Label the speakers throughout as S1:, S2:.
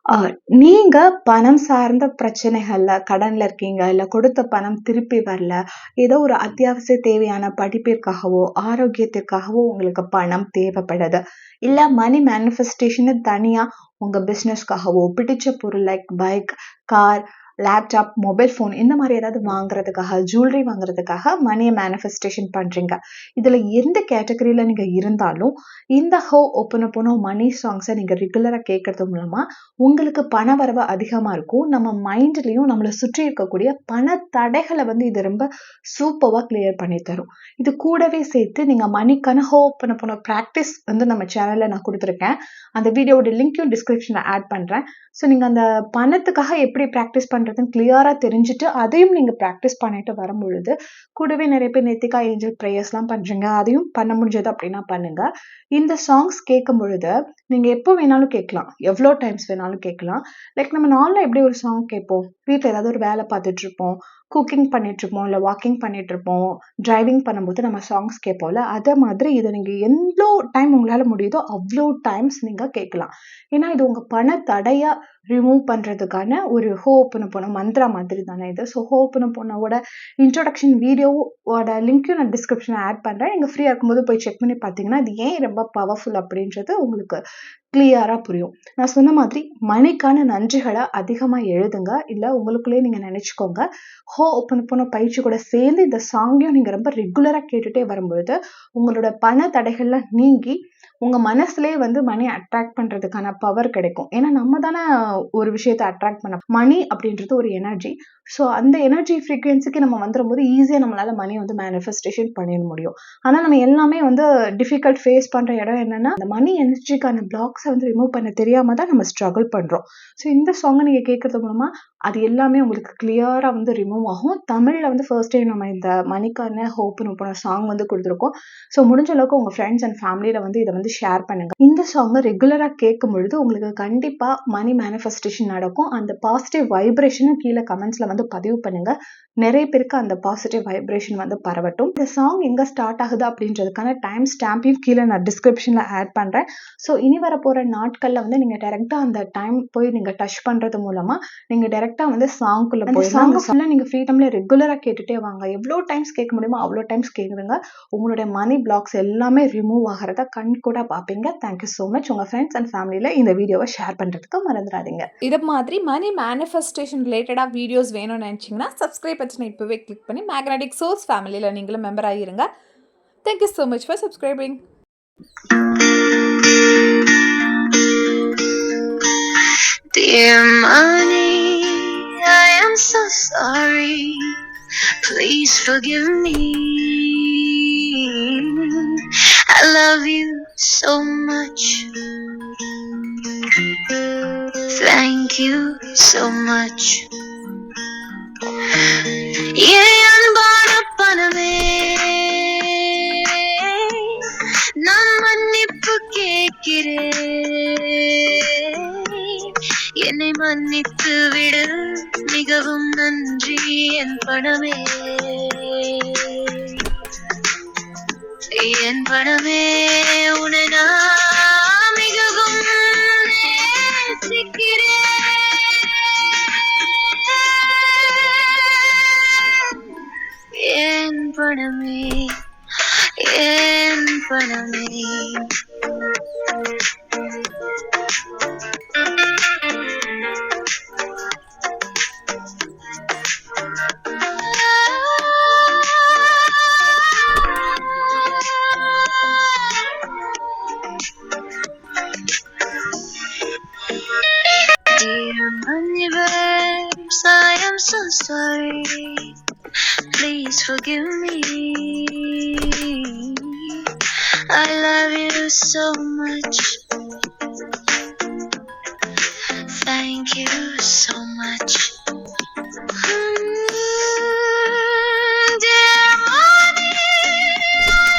S1: அ நீங்க பணம் சார்ந்த பிரச்சனைகள்ல கடன்ல இருக்கீங்க, இல்ல கொடுத்த பணம் திருப்பி வரல, ஏதோ ஒரு அத்தியாவசிய தேவையான படிப்பிற்காகவோ, ஆரோக்கியத்திற்காகவோ உங்களுக்கு பணம் தேவைப்படுது. இல்ல மணி மேனிஃபெஸ்டேஷன்னு தனியா உங்க பிசினஸ்க்காகவோ, பிடிச்ச பொருள் like bike, car, laptop, mobile phone இந்த மாரி ஏதாவது வாங்குறதுக்காக, ஜுவல்லரி வாங்குறதுக்காக மணிய மேனிஃபெஸ்டேஷன் பண்றீங்க. இதுல எந்த கேட்டகரில நீங்க இருந்தாலும், இந்த "ஹோ ஒப்பனோபோனோ" மணி சாங்ஸ நீங்க ரெகுலரா கேட்கறது மூலமா உங்களுக்கு பணவரவு அதிகமா இருக்கும். நம்ம மைண்ட்லயும் நம்மள சுற்றி இருக்கக்கூடிய பண தடைகள வந்து இது ரொம்ப சூப்பர்வா கிளியர் பண்ணி தரும். இது கூடவே சேர்த்து நீங்க மணிக்கான ஹோப்பனோபோனோ பிராக்டிஸ் வந்து நம்ம சேனல்ல நான் குடுத்துருக்கேன். அந்த வீடியோவோட லிங்க்கையும் டிஸ்கிரிப்ஷன்ல ஆட் பண்றேன். ஸோ நீங்க அந்த பணத்துக்காக எப்படி பிராக்டிஸ் பண்றதுன்னு கிளியரா தெரிஞ்சுட்டு, அதையும் நீங்க பிராக்டிஸ் பண்ணிட்டு வரும்பொழுது, கூடவே நெறைய பேர் நெத்திகா ஏஞ்சல் பிரேயர்ஸ்லாம் பண்றீங்க. அதையும் பண்ண முடிஞ்சது அப்படின்னா பண்ணுங்க. இந்த சாங்ஸ் கேட்கும் பொழுது, நீங்க எப்போ வேணாலும் கேட்கலாம். எவ்வளோ டைம்ஸ் வேணாலும் கேட்கலாம். லைக் நம்ம நார்மலா எப்படி ஒரு சாங் கேட்போம்? வீட்ல ஏதாவது ஒரு வேலை பார்த்துட்டு இருப்போம். குக்கிங் பண்ணிட்டு இருப்போம். இல்ல வாக்கிங் பண்ணிட்டு இருப்போம். டிரைவிங் பண்ணும்போது நம்ம சாங்ஸ் கேட்போம்ல. அதே மாதிரி இத நீங்க எவ்ளோ டைம் உங்களால முடியுதோ, அவ்ளோ டைம்ஸ் நீங்க கேட்கலாம். ஏன்னா, இது உங்க பண தடைய ரிமூவ் பண்றதுக்கான ஒரு ஹோப்பனோபோனோ மந்த்ரா மாதிரி தானே இது. ஸோ ஹோப்பனோபோனோவோட இன்ட்ரோடக்ஷன் வீடியோவோட லிங்க்கையும் நான் டிஸ்கிரிப்ஷன்ல ஆட் பண்றேன். நீங்க ஃப்ரீயா இருக்கும்போது போய் செக் பண்ணி பார்த்தீங்கன்னா, இது ஏன் ரொம்ப பவர்ஃபுல் அப்படின்றது உங்களுக்கு கிளியரா புரியும். நான் சொன்ன மாதிரி மணிக்கான நன்றிகள அதிகமா எழுதுங்க. இல்ல உங்களுக்குள்ளயே நீங்க நெனச்சுக்கோங்க. ஹோப்பனோபோனோ பயிற்சி கூட சேர்ந்து இந்த சாங்கையும் நீங்க ரொம்ப ரெகுலரா கேட்டுட்டே வரும்பொழுது, உங்களோட பண தடைகள்லாம் நீங்கி, உங்க மனசுலயே வந்து மணி அட்ராக்ட் பண்றதுக்கான பவர் கிடைக்கும். ஏன்னா நம்ம தானே ஒரு விஷயத்த அட்ராக்ட் பண்ண மணி அப்படின்றது ஒரு எனர்ஜி. ஸோ அந்த எனர்ஜி ஃப்ரீக்வன்சிக்கு நம்ம வந்துரும்போது ஈஸியா நம்மளால மணி வந்து மேனிஃபெஸ்டேஷன் பண்ணிட முடியும். ஆனா நம்ம எல்லாமே வந்து டிஃபிகல்ட் ஃபேஸ் பண்ற இடம் என்னன்னா, அந்த மணி எனர்ஜிக்கான பிளாக்ஸ வந்து ரிமூவ் பண்ண தெரியாம தான் நம்ம ஸ்ட்ரகிள் பண்றோம். ஸோ இந்த சாங்க நீங்க கேட்கறது மூலமா அது எல்லாமே உங்களுக்கு கிளியரா வந்து ரிமூவ் ஆகும். தமிழ்ல வந்து ஃபர்ஸ்ட் டைம் நம்ம இந்த மணிக்கான ஹோப்பனோபோனோ சாங் வந்து குடுத்துருக்கோம். ஸோ முடிஞ்ச அளவுக்கு உங்க ஃப்ரெண்ட்ஸ் அண்ட் ஃபேமிலில வந்து இத வந்து ஷேர் பண்ணுங்க. இந்த சாங்க ரெகுலரா கேட்கும் பொழுது உங்களுக்கு கண்டிப்பா மணி மேனிஃபெஸ்டேஷன் நடக்கும். அந்த பாசிட்டிவ் வைப்ரேஷனும் கீழ கமெண்ட்ஸ்ல வந்து பதிவு பண்ணுங்க. நெறைய பேருக்கு அந்த பாசிட்டிவ் வைப்ரேஷன் வந்து பரவட்டும். இந்த சாங் எங்க ஸ்டார்ட் ஆகுது அப்படின்றதுக்கான டைம் ஸ்டாம்பையும் கீழ நான் டிஸ்கிரிப்ஷன்ல ஆட் பண்றேன். ஸோ இனி வரப்போற நாட்கள்ல வந்து நீங்க டைரக்ட்டா அந்த டைம் போய் நீங்க டச் பண்றது மூலமா, நீங்க டைரக்ட்டா வந்து சாங்க்குள்ள போயிடலாம். அந்த சாங்க ஃபுல்லா நீங்க ஃப்ரீ டைம்ல ரெகுலரா கேட்டுட்டே வாங்க. எவ்வளோ டைம்ஸ் கேட்க முடியுமோ அவ்வளோ டைம்ஸ் கேளுங்க. உங்களுடைய மணி பிளாக்ஸ் எல்லாமே ரிமூவ் ஆகுறத கண்கூட பார்ப்பீங்க. Thank you so much. உங்க ஃப்ரெண்ட்ஸ் அண்ட் ஃபேமிலில இந்த வீடியோவ ஷேர் பண்றதுக்கு மறந்துடாதீங்க.
S2: இத மாதிரி மணி மேனிஃபெஸ்டேஷன் ரிலேட்டடா வீடியோஸ் வேணும்னு நினைச்சீங்கன்னா, சப்ஸ்கிரைப் பட்டனை இப்பவே கிளிக் பண்ணி மேக்னெட்டிக் சோர்ஸ் ஃபேமிலில நீங்களும் member ஆகிருங்க. Thank you so much for subscribing.
S3: Dear money, I am so sorry. Please forgive me. I love you so much. Thank you so much. அன்பான பணமே, நான் மன்னிப்பு கேட்கிறேன். என்னை மன்னித்து விடு, மிகவும் நன்றி என் பணமே. என் பணமே, உன்னை நான் மிகவும் நேசிக்கிறேன். என் பணமே, என் பணமே. Dear universe, I am so sorry. Please forgive me. I love you so much. Thank you so much. Dear mommy,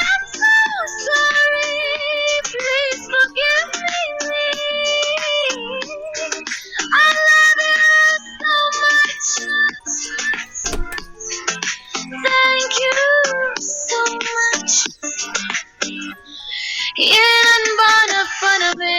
S3: I'm so sorry. Please forgive me. I love you so much. Thank you so much. என் அன்பான பணமே,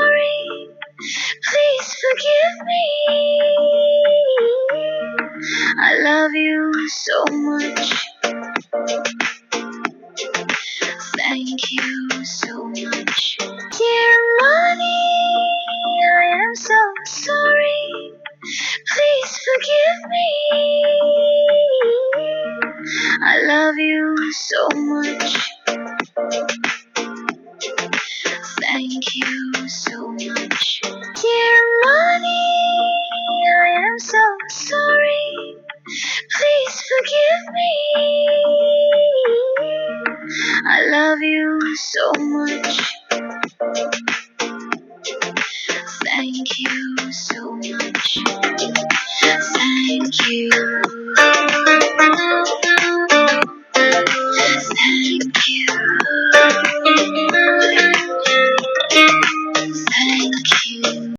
S3: sorry. Please forgive me. I love you so much. Thank you so much. Dear Lonnie, I am so sorry. so sorry. Please forgive me. I love you so much. Thank you so much.